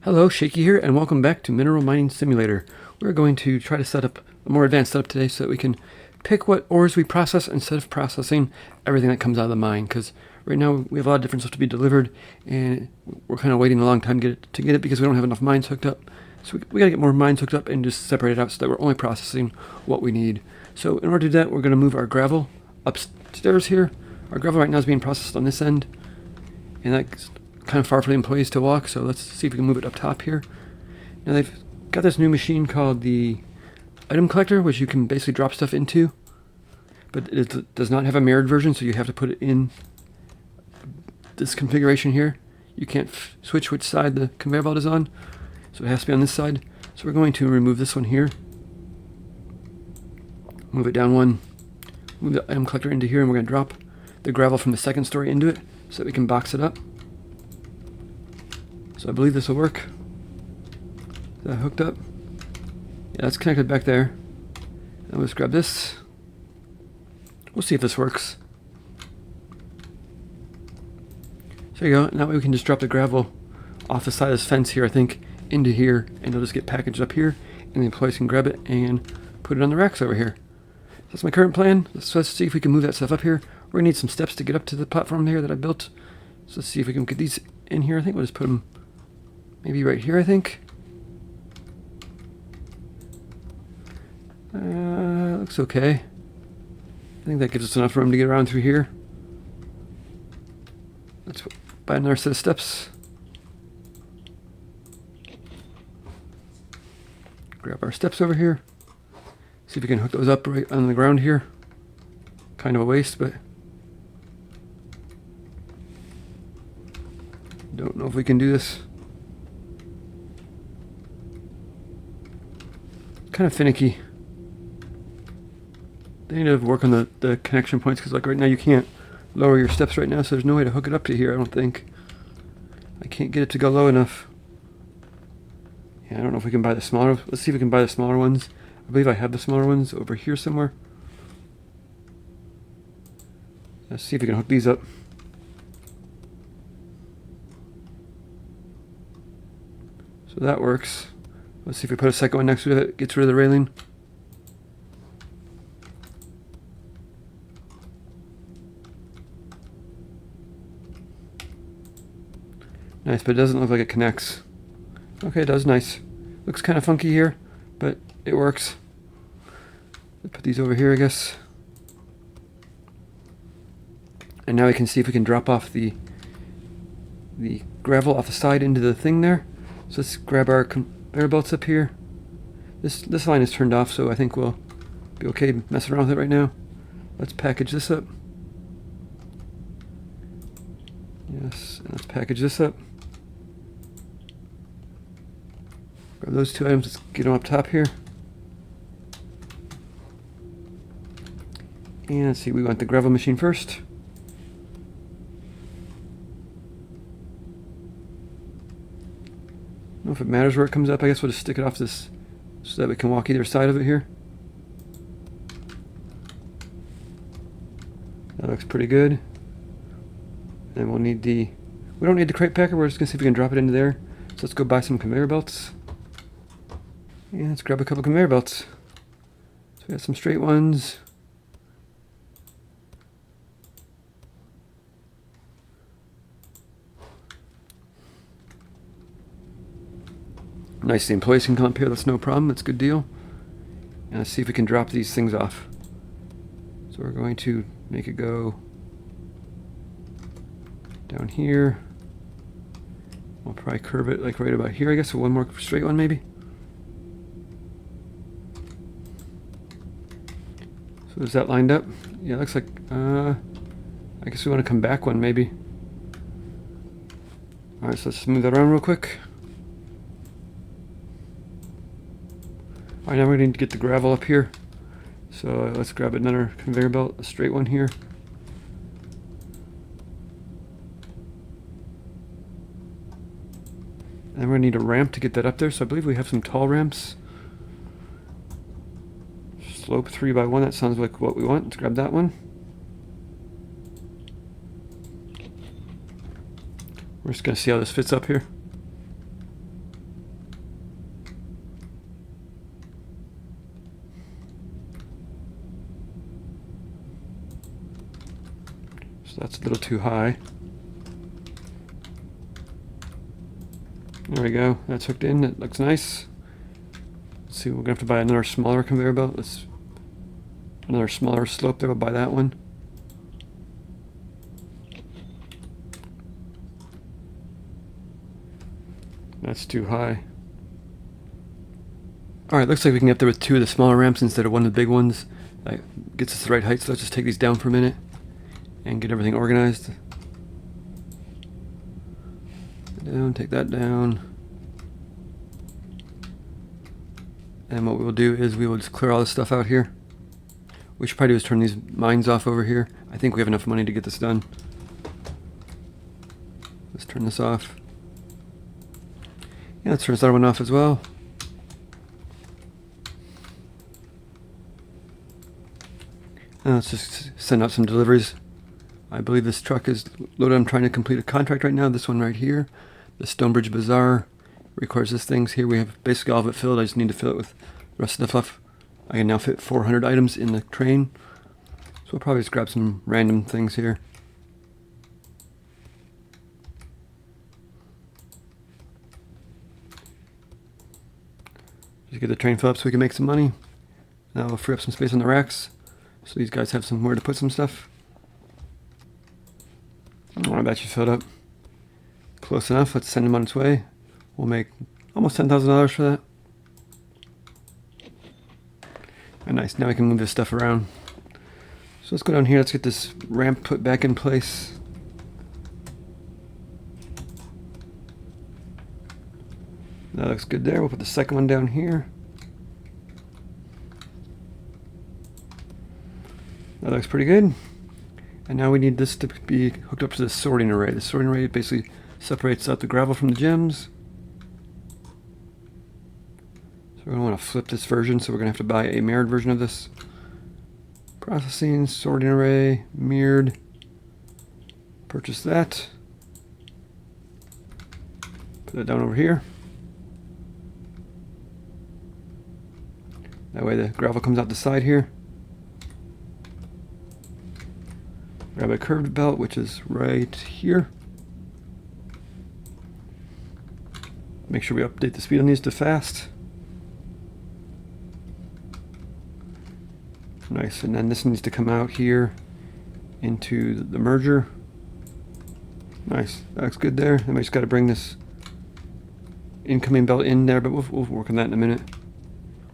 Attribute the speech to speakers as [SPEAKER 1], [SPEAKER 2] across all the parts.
[SPEAKER 1] Hello, Shaky here, and welcome back to Mineral Mining Simulator. We're going to try to set up a more advanced setup today so that we can pick what ores we process instead of processing everything that comes out of the mine, because right now we have a lot of different stuff to be delivered, and we're kind of waiting a long time to get it because we don't have enough mines hooked up. So we got to get more mines hooked up and just separate it out so that we're only processing what we need. So in order to do that, we're going to move our gravel upstairs here. Our gravel right now is being processed on this end, and that's kind of far for the employees to walk, so let's see if we can move it up top here. Now they've got this new machine called the item collector, which you can basically drop stuff into, but it does not have a mirrored version, so you have to put it in this configuration here. You can't switch which side the conveyor belt is on, so it has to be on this side. So we're going to remove this one here, move it down one, move the item collector into here, and we're going to drop the gravel from the second story into it so that we can box it up. So I believe this will work. Is that hooked up? Yeah, it's connected back there. Now let's grab this. We'll see if this works. So there you go. Now we can just drop the gravel off the side of this fence here, I think, into here, and it'll just get packaged up here, and the employees can grab it and put it on the racks over here. That's my current plan. Let's see if we can move that stuff up here. We're going to need some steps to get up to the platform here that I built. So let's see if we can get these in here. I think we'll just put them maybe right here, I think. Looks okay. I think that gives us enough room to get around through here. Let's buy another set of steps. Grab our steps over here. See if we can hook those up right on the ground here. Kind of a waste, but don't know if we can do this. Kind of finicky. They need to work on the connection points, because like right now you can't lower your steps right now, so there's no way to hook it up to here, I don't think. I can't get it to go low enough. Yeah, I don't know if we can buy the smaller. Let's see if we can buy the smaller ones. I believe I have the smaller ones over here somewhere. Let's see if we can hook these up. So that works. Let's see if we put a second one next to it, gets rid of the railing. Nice, but it doesn't look like it connects. Okay, it does, nice. Looks kind of funky here, but it works. Let's put these over here, I guess. And now we can see if we can drop off the gravel off the side into the thing there. So let's grab our conveyor belts up here. This line is turned off, so I think we'll be okay messing around with it right now. Let's package this up. Yes, and let's package this up. Grab those two items, let's get them up top here. And let's see, we want the gravel machine first. I don't know if it matters where it comes up. I guess we'll just stick it off this so that we can walk either side of it here. That looks pretty good. And we'll need we don't need the crate packer, we're just gonna see if we can drop it into there. So let's go buy some conveyor belts. And let's grab a couple conveyor belts. So we got some straight ones. Nice, the employees can come up here, that's no problem, that's a good deal. And let's see if we can drop these things off. So we're going to make it go down here. We'll probably curve it like right about here, I guess, so one more straight one maybe. So is that lined up? Yeah, it looks like, I guess we want to come back one maybe. Alright, so let's move that around real quick. Alright, now we're going to get the gravel up here. So let's grab another conveyor belt, a straight one here. And we're going to need a ramp to get that up there, so I believe we have some tall ramps. Slope 3x1, that sounds like what we want. Let's grab that one. We're just going to see how this fits up here. So that's a little too high. There we go. That's hooked in. It looks nice. Let's see. We're gonna have to buy another smaller conveyor belt. Another smaller slope there. We'll buy that one. That's too high. Alright, looks like we can get there with 2 of the smaller ramps instead of one of the big ones. That gets us the right height, so let's just take these down for a minute and get everything organized. Down, take that down. And what we will do is we will just clear all this stuff out here. What we should probably do is turn these mines off over here. I think we have enough money to get this done. Let's turn this off. Yeah, let's turn this other one off as well. And let's just send out some deliveries. I believe this truck is loaded. I'm trying to complete a contract right now. This one right here. The Stonebridge Bazaar requires this things. Here we have basically all of it filled. I just need to fill it with the rest of the fluff. I can now fit 400 items in the train. So we'll probably just grab some random things here. Just get the train filled up so we can make some money. Now we'll free up some space on the racks, so these guys have somewhere to put some stuff. Oh, I bet you filled up. Close enough. Let's send him on its way. We'll make almost $10,000 for that. And nice. Now we can move this stuff around. So let's go down here. Let's get this ramp put back in place. That looks good there. We'll put the second one down here. That looks pretty good. And now we need this to be hooked up to the sorting array. The sorting array basically separates out the gravel from the gems. So we're going to want to flip this version, so we're going to have to buy a mirrored version of this. Processing, sorting array, mirrored. Purchase that. Put that down over here. That way the gravel comes out the side here. Grab a curved belt, which is right here. Make sure we update the speed on these to fast. Nice, and then this needs to come out here into the merger. Nice, that looks good there. Then we just got to bring this incoming belt in there, but we'll work on that in a minute.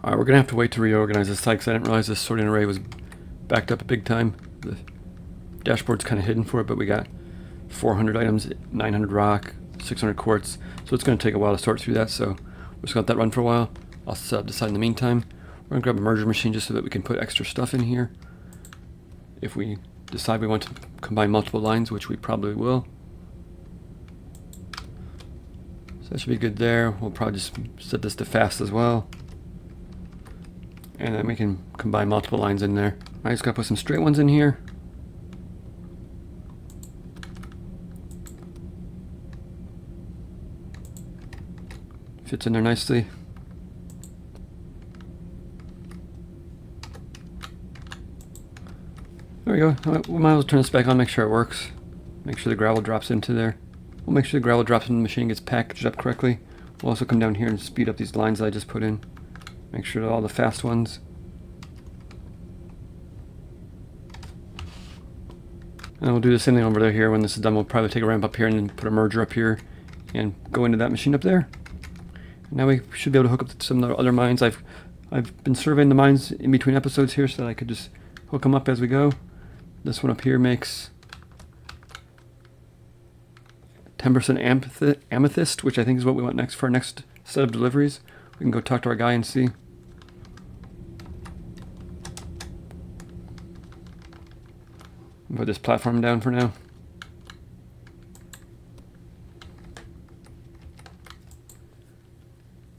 [SPEAKER 1] Alright, we're going to have to wait to reorganize this side because I didn't realize this sorting array was backed up big time. The dashboard's kind of hidden for it, but we got 400 items, 900 rock, 600 quartz, so it's going to take a while to sort through that, so we're just going to let that run for a while. I'll set up the side in the meantime. We're going to grab a merger machine just so that we can put extra stuff in here if we decide we want to combine multiple lines, which we probably will. So that should be good there. We'll probably just set this to fast as well, and then we can combine multiple lines in there. I just got to put some straight ones in here. Fits in there nicely. There we go. We might as well turn this back on, make sure it works. Make sure the gravel drops into there. We'll make sure the gravel drops in the machine, gets packaged up correctly. We'll also come down here and speed up these lines that I just put in. Make sure they're all the fast ones. And we'll do the same thing over there here. When this is done, we'll probably take a ramp up here and then put a merger up here and go into that machine up there. Now we should be able to hook up to some of the other mines. I've been surveying the mines in between episodes here so that I could just hook them up as we go. This one up here makes 10% amethyst, which I think is what we want next for our next set of deliveries. We can go talk to our guy and see. Put this platform down for now.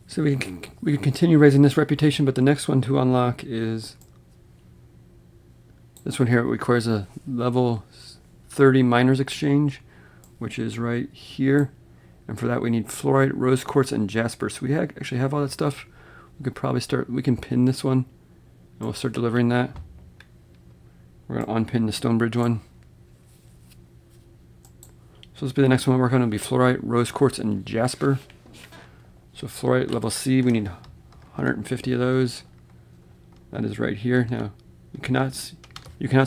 [SPEAKER 1] So we can continue raising this reputation, but the next one to unlock is this one here. It requires a level 30 miners exchange, which is right here. And for that we need fluorite, rose quartz, and jasper. So we actually have all that stuff. We could probably start, we can pin this one, and we'll start delivering that. We're going to unpin the Stonebridge one. So this will be the next one we're working on. Will be fluorite, rose quartz, and jasper. So fluorite level C, we need 150 of those. That is right here. Now you cannot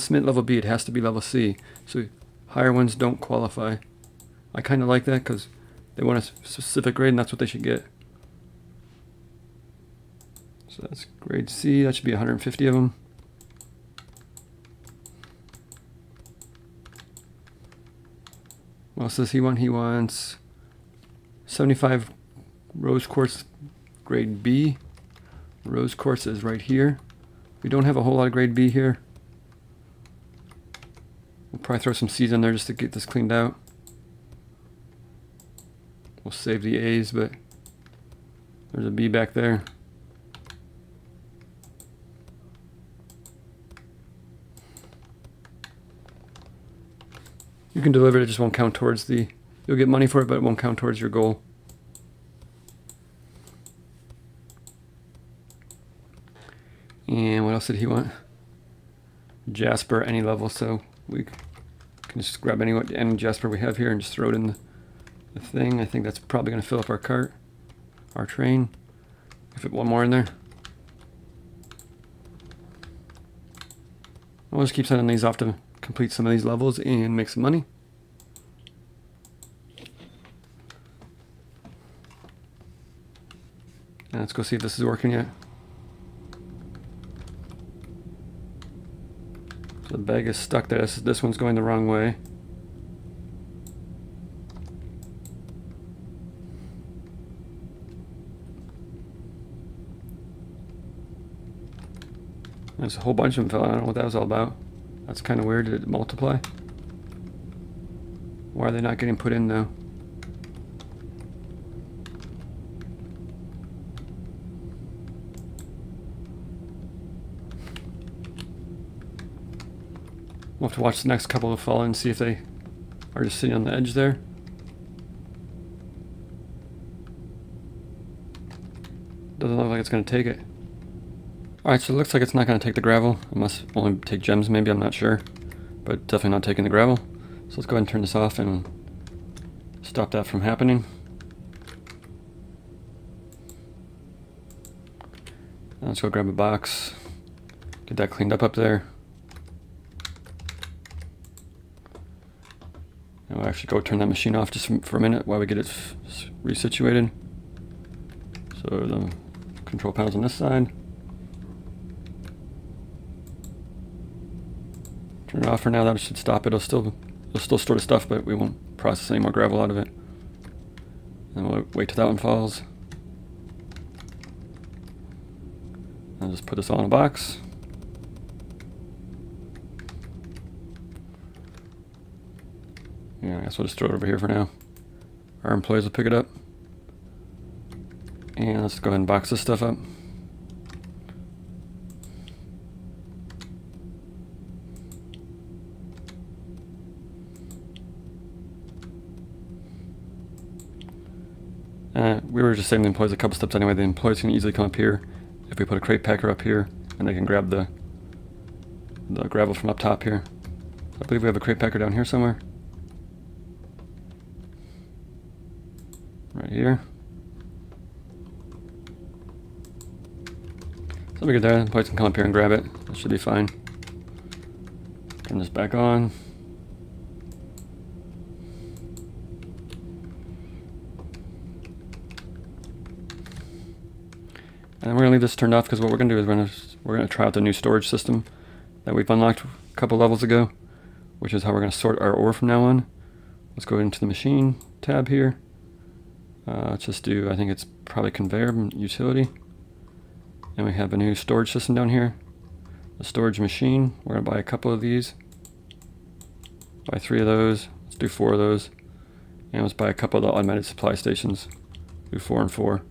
[SPEAKER 1] submit level B. It has to be level C. So higher ones don't qualify. I kind of like that because they want a specific grade, and that's what they should get. So that's grade C. That should be 150 of them. What else does he want? He wants 75 rose quartz grade B. Rose quartz is right here. We don't have a whole lot of grade B here. We'll probably throw some C's in there just to get this cleaned out. We'll save the A's, but there's a B back there. You can deliver it, it just won't count towards the... You'll get money for it, but it won't count towards your goal. And what else did he want? Jasper, any level, so we can just grab any jasper we have here and just throw it in the thing. I think that's probably going to fill up our cart, our train. Fit one more in there. I'll just keep sending these off to complete some of these levels and make some money. And let's go see if this is working yet. So the bag is stuck there. This one's going the wrong way. There's a whole bunch of them fell. I don't know what that was all about. That's kind of weird. Did it multiply? Why are they not getting put in though? We'll have to watch the next couple to fall in and see if they are just sitting on the edge there. Doesn't look like it's going to take it. Alright, so it looks like it's not going to take the gravel. It must only take gems maybe, I'm not sure. But definitely not taking the gravel. So let's go ahead and turn this off and stop that from happening. Now let's go grab a box. Get that cleaned up there. And we'll actually go turn that machine off just for a minute while we get it resituated. So the control panel's on this side. Turn it off for now. That should stop it. It'll still store the stuff, but we won't process any more gravel out of it. And we'll wait till that one falls. I'll just put this all in a box. Yeah, I guess we'll just throw it over here for now. Our employees will pick it up. And let's go ahead and box this stuff up. We were just saving the employees a couple steps anyway. The employees can easily come up here if we put a crate packer up here, and they can grab the gravel from up top here. I believe we have a crate packer down here somewhere. Right here. So we get there, the employees can come up here and grab it. That should be fine. Turn this back on. And we're going to leave this turned off because what we're going to do is we're going to try out the new storage system that we've unlocked a couple levels ago, which is how we're going to sort our ore from now on. Let's go into the machine tab here. Let's just do, I think it's probably conveyor utility. And we have a new storage system down here. The storage machine, we're going to buy a couple of these. Buy 3 of those. Let's do 4 of those. And let's buy a couple of the automated supply stations. Do 4 and 4.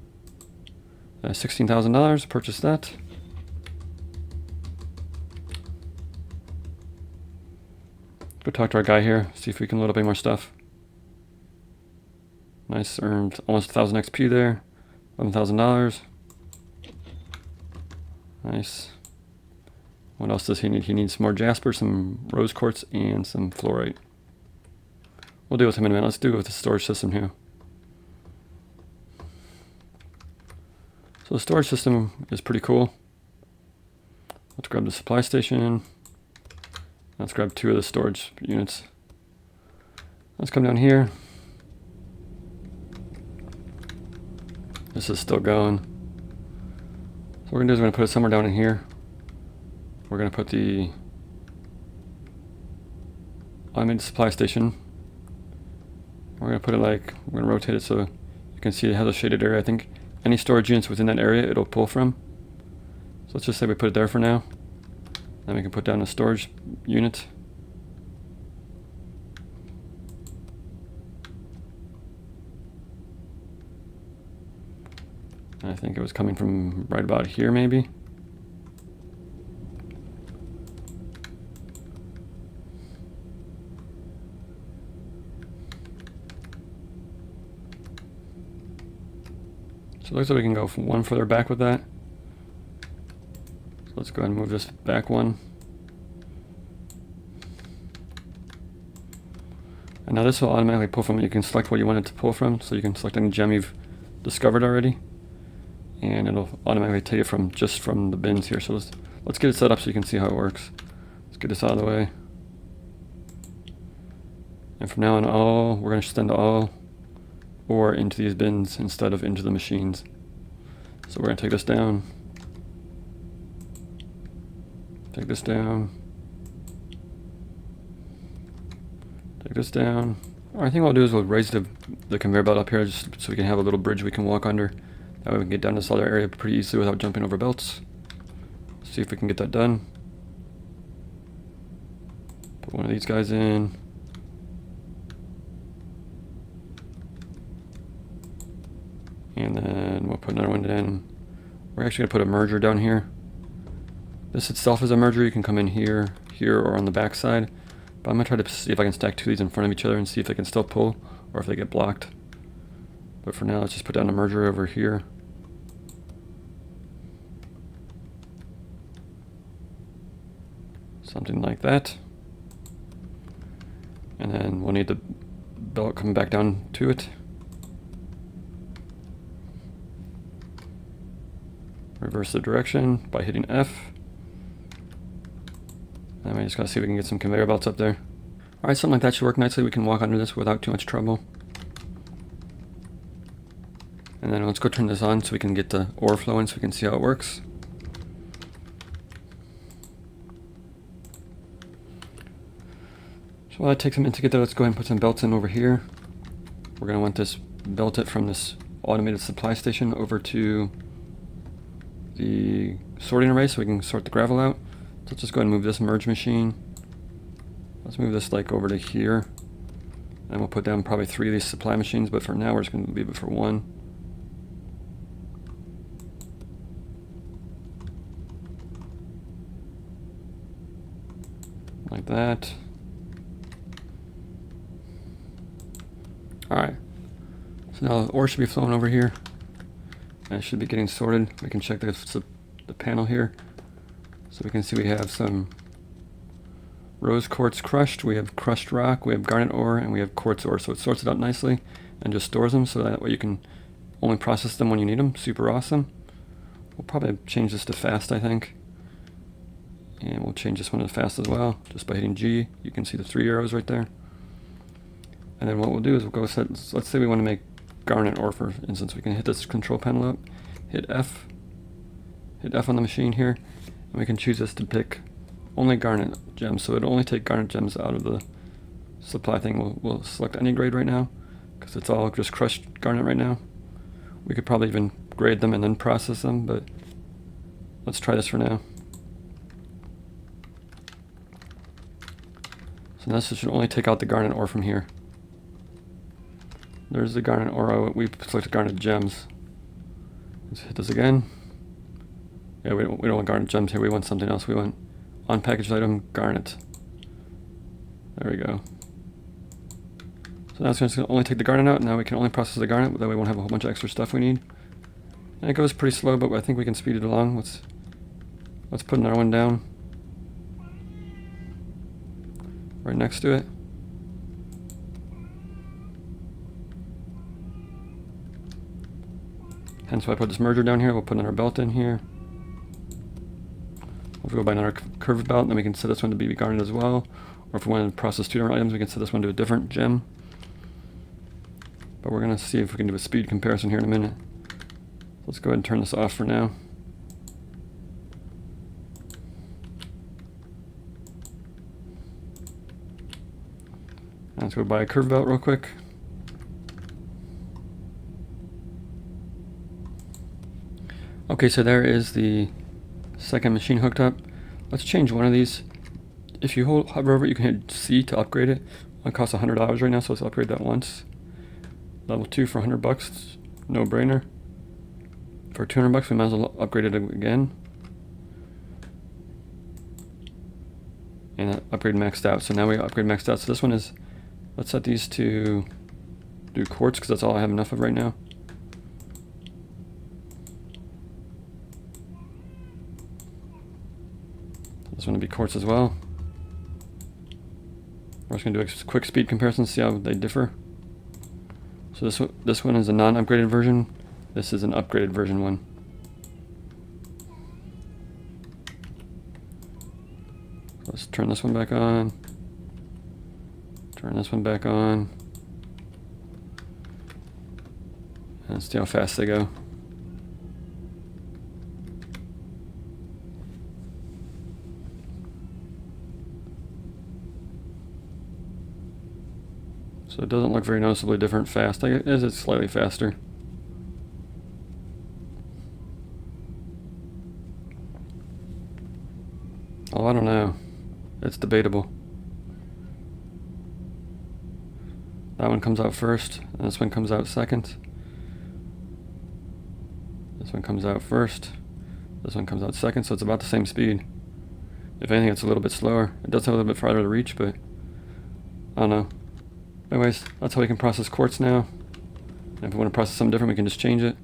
[SPEAKER 1] $16,000, purchase that. Go talk to our guy here, see if we can load up any more stuff. Nice, earned almost 1,000 XP there. $11,000. Nice. What else does he need? He needs some more jasper, some rose quartz, and some fluorite. We'll deal with him in a minute. Let's do it with the storage system here. So the storage system is pretty cool. Let's grab the supply station. Let's grab 2 of the storage units. Let's come down here. This is still going. So what we're going to do is we're going to put it somewhere down in here. We're going to put the automated supply station. We're going to put it like, we're going to rotate it so you can see it has a shaded area. I think any storage units within that area it'll pull from. So let's just say we put it there for now. Then we can put down a storage unit. I think it was coming from right about here maybe. So it looks like we can go one further back with that. So let's go ahead and move this back one. And now this will automatically pull from it. You can select what you want it to pull from. So you can select any gem you've discovered already. And it'll automatically take it from just from the bins here. So let's get it set up so you can see how it works. Let's get this out of the way. And from now on, we're going to send all ore into these bins instead of into the machines. So we're going to take this down. Take this down. Take this down. I think what we'll do is we'll raise the conveyor belt up here just so we can have a little bridge we can walk under. That way we can get down this other area pretty easily without jumping over belts. See if we can get that done. Put one of these guys in. And then we'll put another one in. We're actually going to put a merger down here. This itself is a merger. You can come in here, or on the back side. But I'm going to try to see if I can stack 2 of these in front of each other and see if they can still pull or if they get blocked. But for now, let's just put down a merger over here. Something like that. And then we'll need the belt coming back down to it. Reverse the direction by hitting F. And we just gotta see if we can get some conveyor belts up there. Alright, something like that should work nicely. We can walk under this without too much trouble. And then let's go turn this on so we can get the ore flowing so we can see how it works. So while it takes a minute to get there, let's go ahead and put some belts in over here. We're going to want this belted from this automated supply station over to the sorting array so we can sort the gravel out. So let's just go ahead and move this merge machine. Let's move this like over to here. And we'll put down probably 3 of these supply machines, but for now we're just going to leave it for 1. Like that. Alright. So now the ore should be flowing over here. And it should be getting sorted. We can check the panel here. So we can see we have some rose quartz crushed, we have crushed rock, we have garnet ore, and we have quartz ore. So it sorts it out nicely and just stores them so that way you can only process them when you need them. Super awesome. We'll probably change this to fast, I think. And we'll change this one to fast as well, just by hitting G. You can see the 3 arrows right there. And then what we'll do is we'll go set, let's say we want to make garnet ore, for instance. We can hit this control panel up, hit F on the machine here, and we can choose this to pick only garnet gems. So it'll only take garnet gems out of the supply thing. We'll select any grade right now, because it's all just crushed garnet right now. We could probably even grade them and then process them, but let's try this for now. So this should only take out the garnet ore from here. There's the garnet ore. We selected garnet gems. Let's hit this again. Yeah, we don't want garnet gems here. We want something else. We want unpackaged item garnet. There we go. So now it's going to only take the garnet out. Now we can only process the garnet. That way we won't have a whole bunch of extra stuff we need. And it goes pretty slow, but I think we can speed it along. Let's put another one down right next to it. Hence why I put this merger down here. We'll put another belt in here. We'll go by another curved belt, and then we can set this one to be garnet as well. Or if we want to process two different items, we can set this one to a different gem. But we're going to see if we can do a speed comparison here in a minute. Let's go ahead and turn this off for now. Let's go buy a curved belt real quick. Okay, so there is the second machine hooked up. Let's change one of these. If you hover over it, you can hit C to upgrade it. It costs $100 right now, so let's upgrade that once. Level 2 for $100, no brainer. For $200, we might as well upgrade it again. And that upgrade maxed out. So now we upgrade maxed out. So this one is, let's set these to do quartz because that's all I have enough of right now. This one will be quartz as well. We're just going to do a quick speed comparison, see how they differ. So this one is a non-upgraded version. This is an upgraded version one. Let's turn this one back on. Turn this one back on. And see how fast they go. So it doesn't look very noticeably different fast. I guess it's slightly faster. Oh, I don't know. It's debatable. That one comes out first, and this one comes out second. This one comes out first. This one comes out second, so it's about the same speed. If anything, it's a little bit slower. It does have a little bit farther to reach, but I don't know. Anyways, that's how we can process quartz now. And if we want to process something different, we can just change it.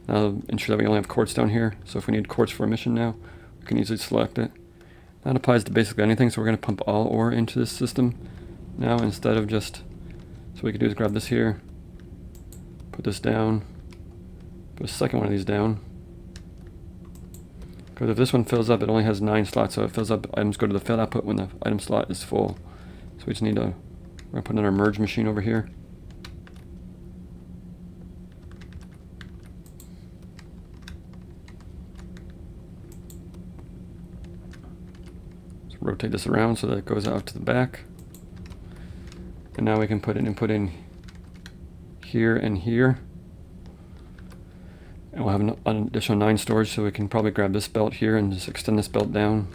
[SPEAKER 1] That'll ensure that we only have quartz down here. So if we need quartz for a mission now, we can easily select it. That applies to basically anything, so we're going to pump all ore into this system now instead of just... So what we can do is grab this here, put this down, put a second one of these down. Because if this one fills up, it only has 9 slots, so it fills up, items go to the fill output when the item slot is full. So we just need to... We're going to put in our merge machine over here. Let's rotate this around so that it goes out to the back. And now we can put an input in here and here. And we'll have an additional 9 storage, so we can probably grab this belt here and just extend this belt down.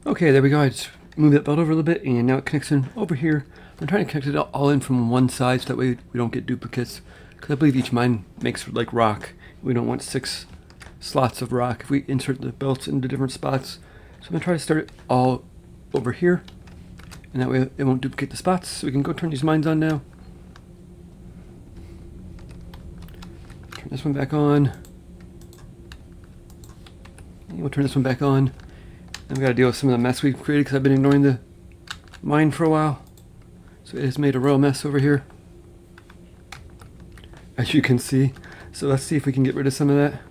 [SPEAKER 1] Okay, there we go. I just move that belt over a little bit, and now it connects in over here. I'm trying to connect it all in from one side so that way we don't get duplicates, because I believe each mine makes like rock. We don't want 6 slots of rock if we insert the belts into different spots. So I'm going to try to start it all over here, and that way it won't duplicate the spots. So we can go turn these mines on now. Turn this one back on. And we'll turn this one back on. And we got to deal with some of the mess we've created because I've been ignoring the mine for a while. So it has made a royal mess over here, as you can see. So let's see if we can get rid of some of that.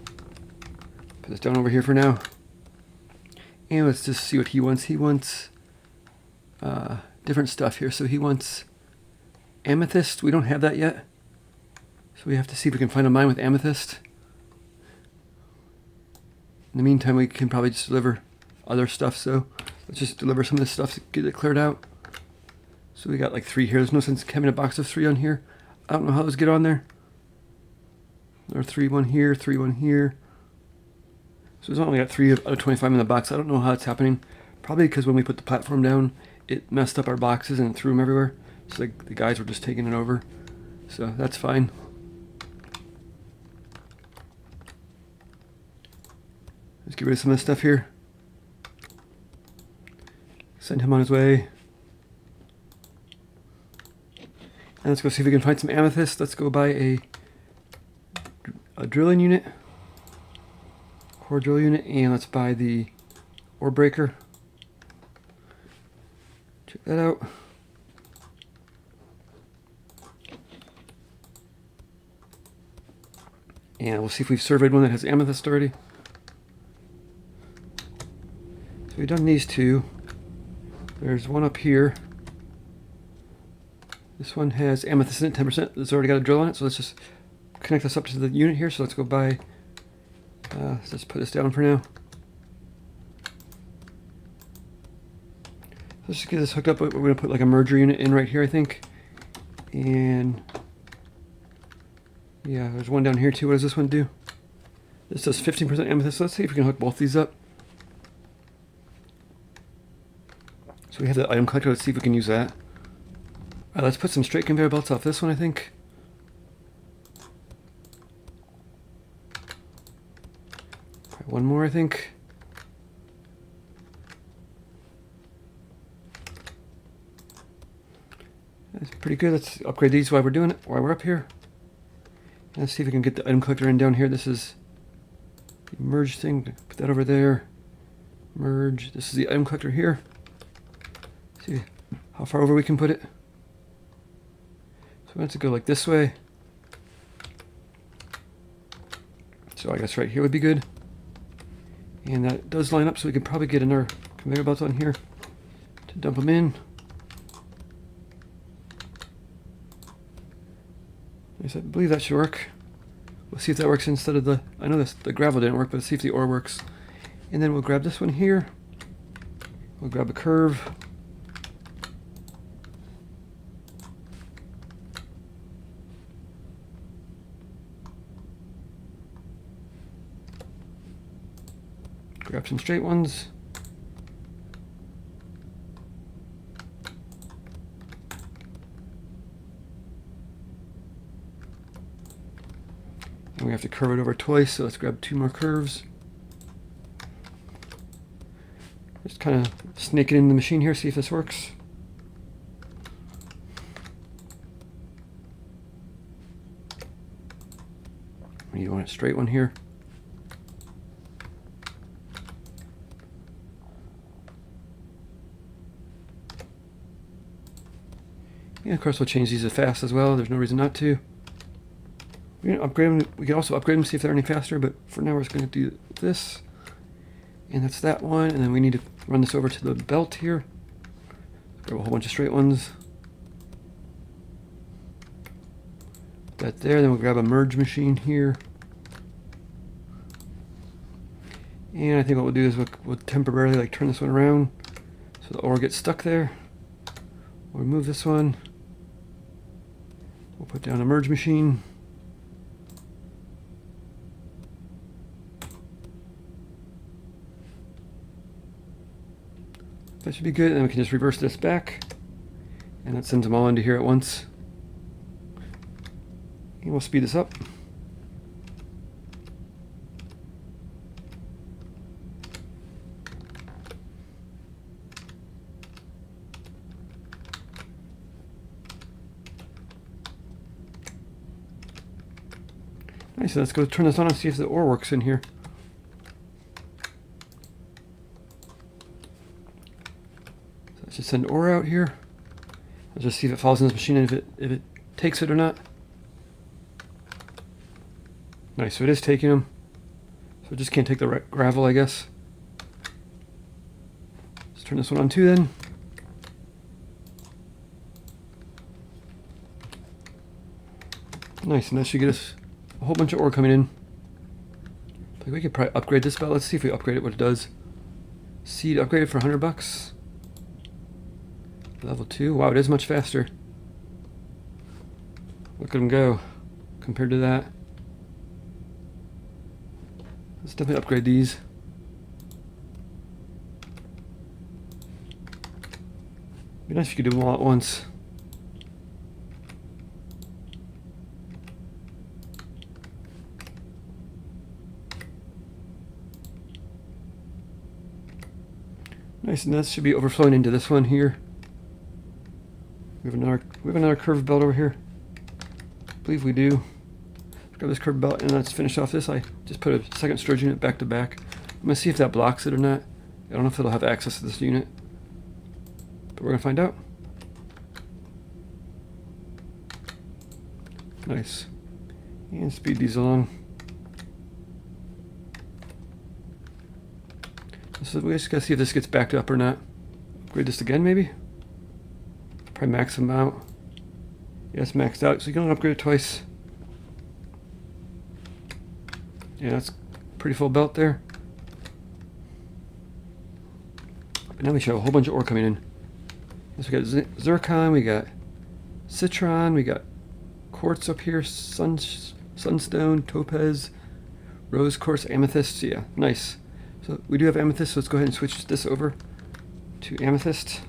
[SPEAKER 1] Put this down over here for now. And let's just see what he wants. He wants different stuff here. So he wants amethyst. We don't have that yet. So we have to see if we can find a mine with amethyst. In the meantime, we can probably just deliver other stuff, so let's just deliver some of this stuff to get it cleared out. So we got like 3 here. There's no sense having a box of 3 on here. I don't know how those get on there. There are 3, 1 here, 3, 1 here. So there's only got 3 out of 25 in the box. I don't know how it's happening. Probably because when we put the platform down, it messed up our boxes and threw them everywhere. So the guys were just taking it over. So that's fine. Let's get rid of some of this stuff here. Send him on his way. And let's go see if we can find some amethyst. Let's go buy a drilling unit. Core drill unit. And let's buy the ore breaker. Check that out. And we'll see if we've surveyed one that has amethyst already. So we've done these two. There's one up here. This one has amethyst in it, 10%. It's already got a drill on it, so let's just connect this up to the unit here. So let's go by, let's put this down for now. Let's just get this hooked up. We're going to put like a merger unit in right here, I think. And yeah, there's one down here too. What does this one do? This does 15% amethyst. Let's see if we can hook both these up. So we have the item collector. Let's see if we can use that. All right, let's put some straight conveyor belts off this one, I think. Probably one more, I think. That's pretty good. Let's upgrade these while we're doing it, while we're up here. Let's see if we can get the item collector in down here. This is the merge thing. Put that over there. Merge. This is the item collector here. See how far over we can put it. So we want to go like this way. So I guess right here would be good. And that does line up, so we can probably get another conveyor belt on here to dump them in. I believe that should work. We'll see if that works instead of the... I know the gravel didn't work, but let's see if the ore works. And then we'll grab this one here. We'll grab a curve. Grab some straight ones. And we have to curve it over twice, so let's grab two more curves. Just kind of snake it in the machine here, see if this works. You want a straight one here. Yeah, of course we'll change these to fast as well. There's no reason not to. We can upgrade them. We can also upgrade them, see if they're any faster, but for now we're just going to do this. And that's that one. And then we need to run this over to the belt here. Grab a whole bunch of straight ones. That there. Then we'll grab a merge machine here. And I think what we'll do is we'll temporarily like turn this one around so the ore gets stuck there. We'll remove this one. We'll put down a merge machine. That should be good, and then we can just reverse this back, and that sends them all into here at once. And we'll speed this up. Nice, so let's go turn this on and see if the ore works in here. So let's just send ore out here. Let's just see if it falls in this machine and if it takes it or not. Nice, so it is taking them. So it just can't take the gravel, I guess. Let's turn this one on too then. Nice, and that should get us a whole bunch of ore coming in. I think we could probably upgrade this belt. Let's see if we upgrade it, what it does. Seed upgraded for $100. Level 2. Wow, it is much faster. Look at them go compared to that. Let's definitely upgrade these. Be nice if you could do them all at once. Nice, and that should be overflowing into this one here. We have another curved belt over here. I believe we do. Let's grab this curved belt and let's finish off this. I just put a second storage unit back to back. I'm gonna see if that blocks it or not. I don't know if it'll have access to this unit, but we're gonna find out. Nice. And speed these along. So we just gotta see if this gets backed up or not. Upgrade this again, maybe? Probably max them out. Yeah, it's maxed out, so you can only upgrade it twice. Yeah, that's pretty full belt there. But now we should have a whole bunch of ore coming in. So we got zircon, we got citron, we got quartz up here, sunstone, topaz, rose quartz, amethyst. Yeah, nice. So we do have amethyst, so let's go ahead and switch this over to amethyst.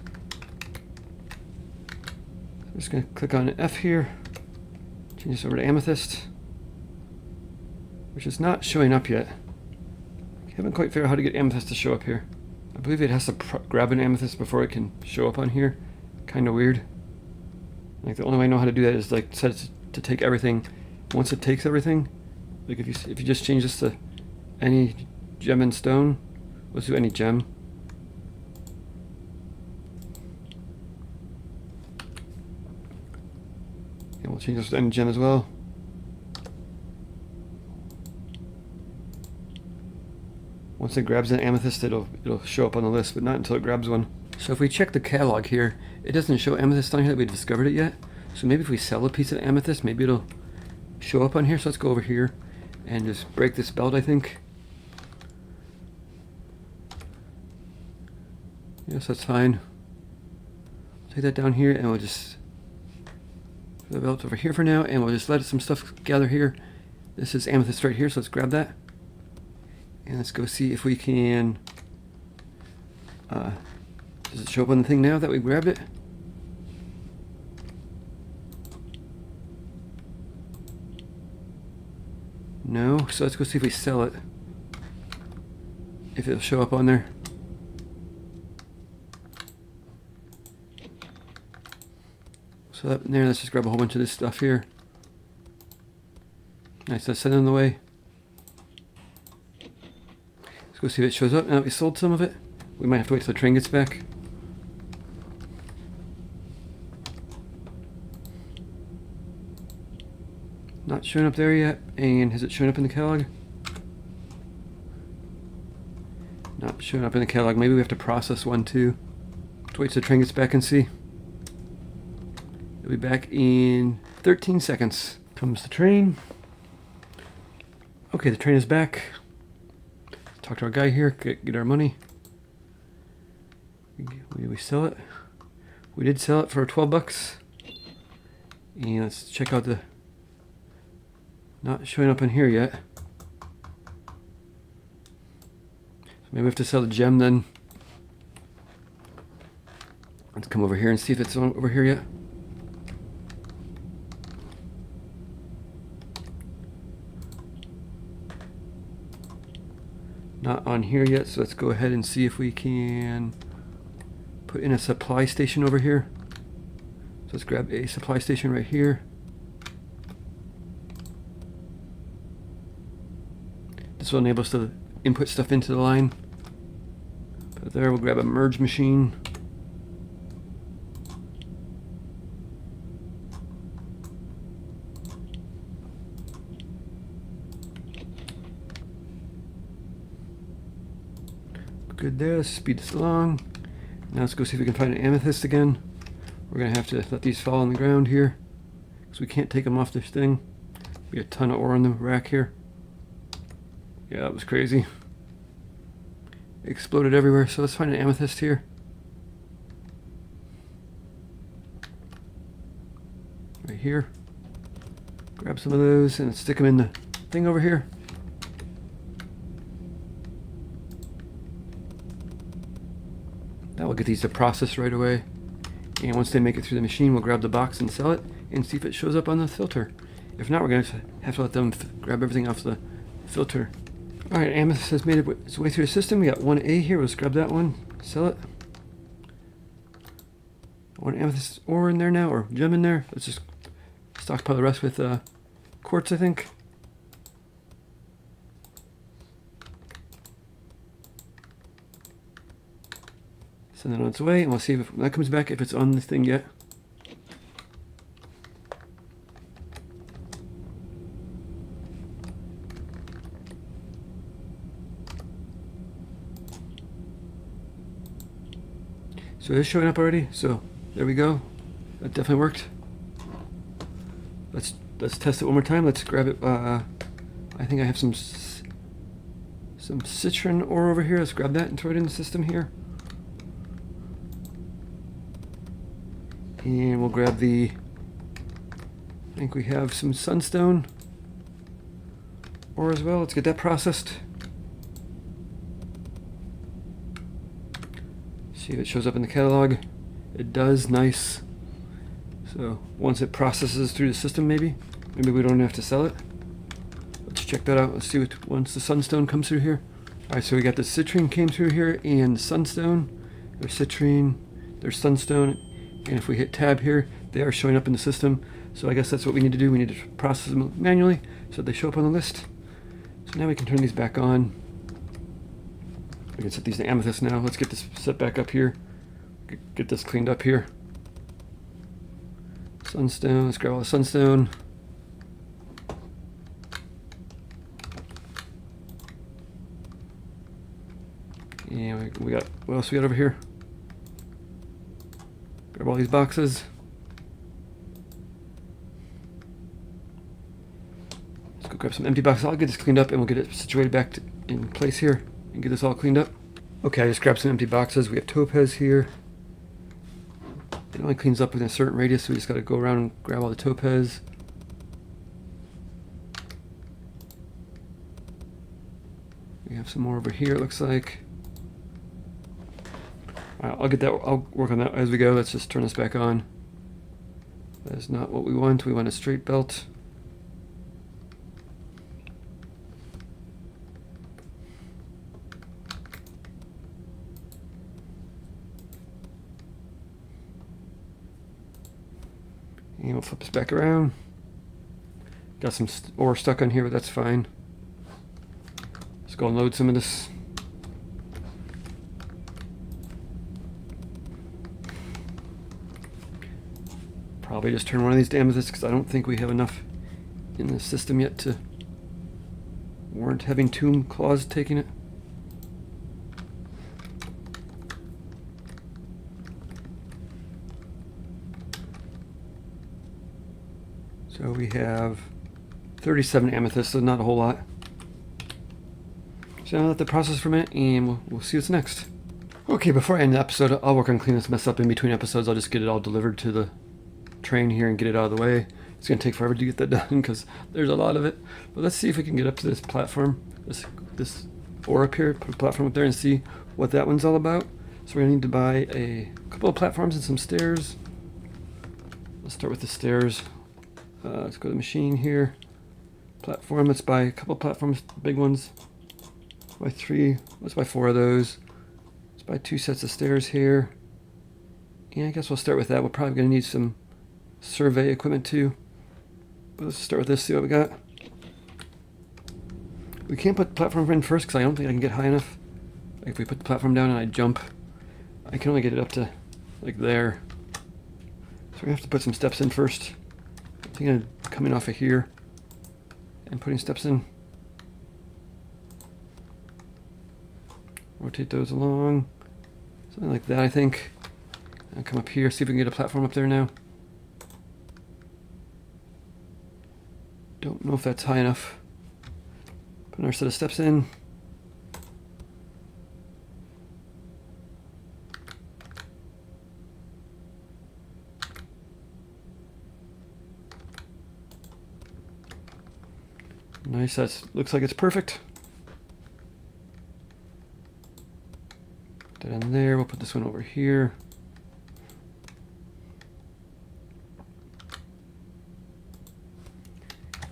[SPEAKER 1] I'm just going to click on F here, change this over to amethyst, which is not showing up yet. I haven't quite figured out how to get amethyst to show up here. I believe it has to grab an amethyst before it can show up on here. Kind of weird. Like the only way I know how to do that is like set it to take everything. Once it takes everything, like if you just change this to any gem and stone, let's do any gem. And we'll change this to any gem as well. Once it grabs an amethyst, it'll show up on the list, but not until it grabs one. So if we check the catalog here, it doesn't show amethyst on here that we discovered it yet. So maybe if we sell a piece of amethyst, maybe it'll show up on here. So let's go over here and just break this belt, I think. Yes, that's fine. Take that down here and we'll just put the belt over here for now, and we'll just let some stuff gather here. This is amethyst right here, so let's grab that. And let's go see if we can, does it show up on the thing now that we grabbed it? No, so let's go see if we sell it. If it'll show up on there. So up there, let's just grab a whole bunch of this stuff here. Nice, let's set it on the way. Let's go see if it shows up. Now that we sold some of it, we might have to wait till the train gets back. Not showing up there yet. And has it shown up in the catalog? Not showing up in the catalog. Maybe we have to process one too. Let's wait till the train gets back and see. It'll be back in 13 seconds. Comes the train. Okay, the train is back. Talk to our guy here, get our money. We sell it. We did sell it for 12 bucks. And let's check out the, not showing up in here yet. So maybe we have to sell the gem then. Let's come over here and see if it's on over here yet. Not on here yet, so let's go ahead and see if we can put in a supply station over here. So let's grab a supply station right here. This will enable us to input stuff into the line. Put it there, we'll grab a merge machine. Good there, let's speed this along. Now let's go see if we can find an amethyst again. We're gonna have to let these fall on the ground here, because we can't take them off this thing. Be a ton of ore in the rack here. Yeah, that was crazy. It exploded everywhere, so let's find an amethyst here. Right here. Grab some of those and stick them in the thing over here. That will get these to process right away. And once they make it through the machine, we'll grab the box and sell it and see if it shows up on the filter. If not, we're going to have to let them grab everything off the filter. Alright, amethyst has made its way through the system. We got 1A here. Let's grab that one, sell it. One amethyst ore in there now, or gem in there. Let's just stockpile the rest with quartz, I think. Send it on its way, and we'll see if when that comes back, if it's on this thing yet. So it is showing up already. So there we go. That definitely worked. Let's test it one more time. Let's grab it. I think I have some citron ore over here. Let's grab that and throw it in the system here. And we'll grab I think we have some sunstone ore as well. Let's get that processed. See if it shows up in the catalog. It does. Nice. So once it processes through the system, maybe we don't have to sell it. Let's check that out. Let's see what once the sunstone comes through here. All right, so we got the citrine came through here and sunstone. There's citrine, there's sunstone, and if we hit tab here, they are showing up in the system. So I guess that's what we need to do. We need to process them manually so they show up on the list. So now we can turn these back on. We can set these to amethyst now. Let's get this set back up here. Get this cleaned up here. Sunstone, let's grab all the sunstone. And we got, what else we got over here? Grab all these boxes. Let's go grab some empty boxes. I'll get this cleaned up and we'll get it situated back in place here and get this all cleaned up. Okay, I just grabbed some empty boxes. We have topaz here. It only cleans up within a certain radius, so we just got to go around and grab all the topaz. We have some more over here, it looks like. All right, I'll get that. I'll work on that as we go. Let's just turn this back on. That is not what we want. We want a straight belt. And we'll flip this back around. Got some ore stuck on here, but that's fine. Let's go and load some of this. Probably just turn one of these to amethyst because I don't think we have enough in the system yet to warrant having tomb claws taking it. So we have 37 amethysts, so not a whole lot. So now let the process for a minute and we'll see what's next. Okay, before I end the episode, I'll work on cleaning this mess up in between episodes. I'll just get it all delivered to the train here and get it out of the way. It's going to take forever to get that done because there's a lot of it. But let's see if we can get up to this platform, this ore up here, put a platform up there and see what that one's all about. So we're going to need to buy a couple of platforms and some stairs. Let's start with the stairs. Let's go to the machine here. Platform, let's buy a couple of platforms, big ones. Let's buy 3, let's buy 4 of those. Let's buy 2 sets of stairs here. And I guess we'll start with that. We're probably going to need some survey equipment too. But let's start with this, see what we got. We can't put the platform in first because I don't think I can get high enough. Like if we put the platform down and I jump, I can only get it up to like there. So we have to put some steps in first. I'm thinking of coming off of here and putting steps in. Rotate those along. Something like that, I think. I'll come up here, see if we can get a platform up there now. Don't know if that's high enough. Put another set of steps in. Nice, that looks like it's perfect. Put that in there, we'll put this one over here.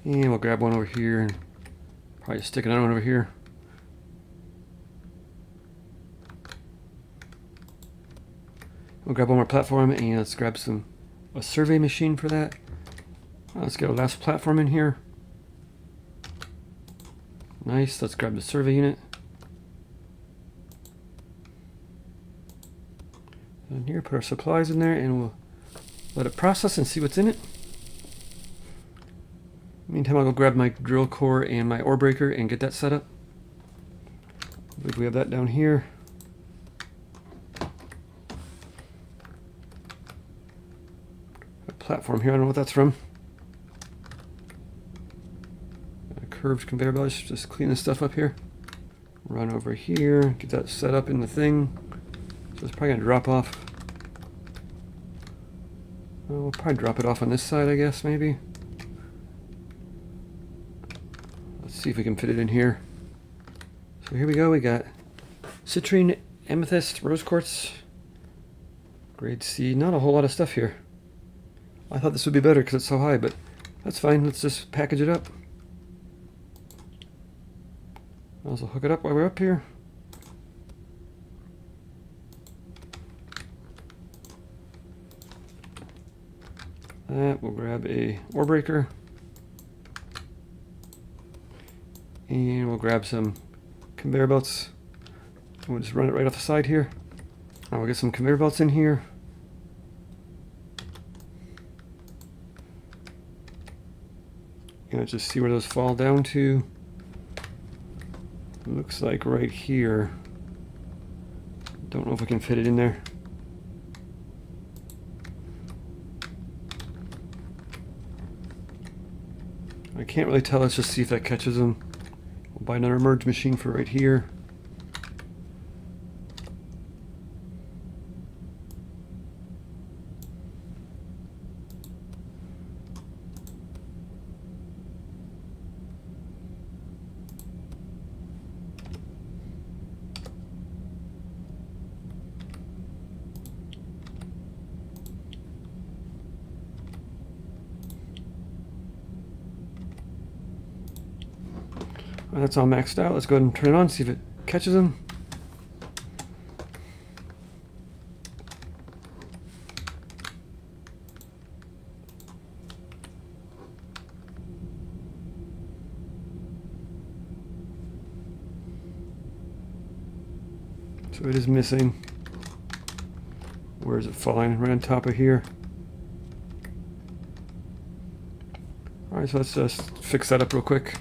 [SPEAKER 1] And we'll grab one over here and probably stick another one over here. We'll grab one more platform and let's grab a survey machine for that. Let's get our last platform in here. Nice, let's grab the survey unit. And here, put our supplies in there and we'll let it process and see what's in it. Meantime, I'll go grab my drill core and my ore breaker and get that set up. I believe we have that down here. platform here. I don't know what that's from. A curved conveyor belt. Just clean this stuff up here. Run over here. Get that set up in the thing. So it's probably going to drop off. Well, we'll probably drop it off on this side, I guess, maybe. Let's see if we can fit it in here. So here we go. We got citrine, amethyst, rose quartz, grade C. Not a whole lot of stuff here. I thought this would be better because it's so high, but that's fine. Let's just package it up. I'll also hook it up while we're up here. We'll grab a ore breaker. And we'll grab some conveyor belts. We'll just run it right off the side here. We'll get some conveyor belts in here. And just see where those fall down to. Looks like right here. Don't know if we can fit it in there. I can't really tell. Let's just see if that catches them. We'll buy another merge machine for right here. That's all maxed out. Let's go ahead and turn it on, see if it catches them. So it is missing. Where is it falling? Right on top of here. Alright, so let's just fix that up real quick.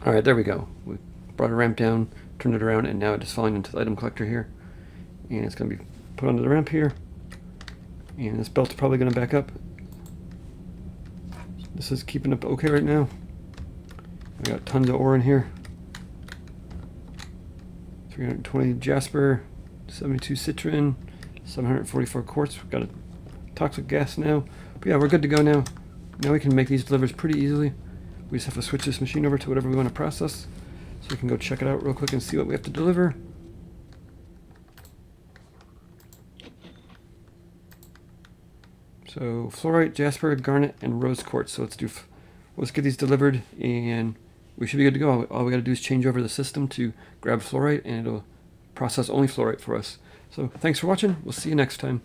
[SPEAKER 1] Alright, there we go. We brought a ramp down, turned it around, and now it is falling into the item collector here. And it's going to be put onto the ramp here. And this belt's probably going to back up. This is keeping up okay right now. We got tons of ore in here. 320 jasper, 72 citrine, 744 quartz. We've got a toxic gas now. But yeah, we're good to go now. Now we can make these delivers pretty easily. We just have to switch this machine over to whatever we want to process. So we can go check it out real quick and see what we have to deliver. So fluorite, jasper, garnet, and rose quartz. So let's get these delivered and we should be good to go. All we got to do is change over the system to grab fluorite and it'll process only fluorite for us. So thanks for watching. We'll see you next time.